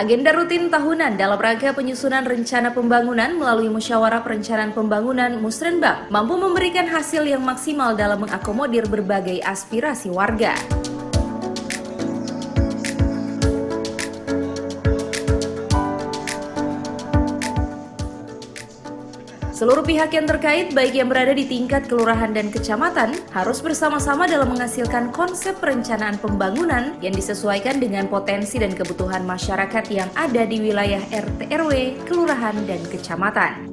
Agenda rutin tahunan dalam rangka penyusunan rencana pembangunan melalui Musyawarah Perencanaan Pembangunan Musrenbang mampu memberikan hasil yang maksimal dalam mengakomodir berbagai aspirasi warga. Seluruh pihak yang terkait, baik yang berada di tingkat kelurahan dan kecamatan, harus bersama-sama dalam menghasilkan konsep perencanaan pembangunan yang disesuaikan dengan potensi dan kebutuhan masyarakat yang ada di wilayah RT RW, kelurahan, dan kecamatan.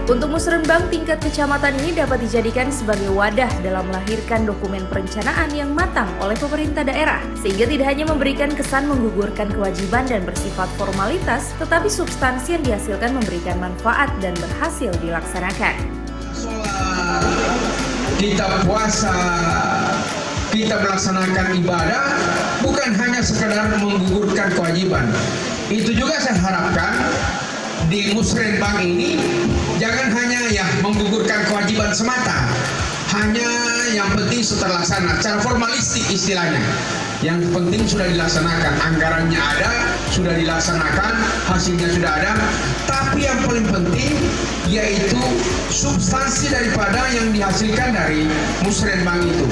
Untuk musrenbang tingkat kecamatan ini dapat dijadikan sebagai wadah dalam melahirkan dokumen perencanaan yang matang oleh pemerintah daerah, sehingga tidak hanya memberikan kesan menggugurkan kewajiban dan bersifat formalitas, tetapi substansi yang dihasilkan memberikan manfaat dan berhasil dilaksanakan. Sholat, kita puasa, kita melaksanakan ibadah, bukan hanya sekedar menggugurkan kewajiban. Itu juga saya harapkan di musrenbang ini jangan hanya menggugurkan kewajiban semata, hanya yang penting setelah laksana, secara formalistik istilahnya. Yang penting sudah dilaksanakan, anggarannya ada, sudah dilaksanakan, hasilnya sudah ada. Tapi yang paling penting yaitu substansi daripada yang dihasilkan dari musrenbang itu.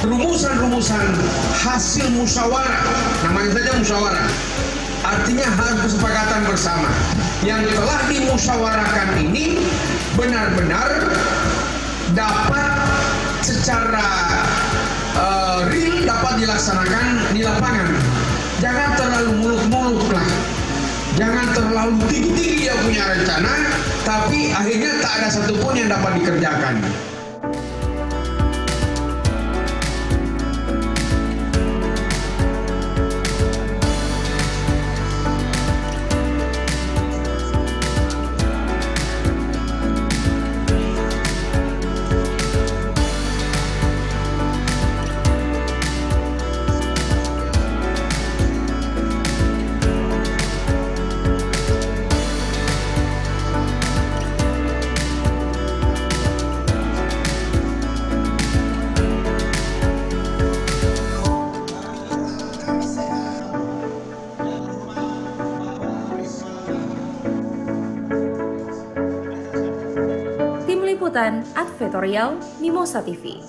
Rumusan-rumusan hasil musyawarah, namanya saja musyawarah. Artinya harus kesepakatan bersama. Yang telah dimusyawarahkan ini benar-benar dapat secara real dapat dilaksanakan di lapangan. Jangan terlalu muluk-muluk lah. Jangan terlalu tinggi-tinggi dia punya rencana, tapi akhirnya tak ada satupun yang dapat dikerjakan. Tim Liputan Advertorial Mimosa TV.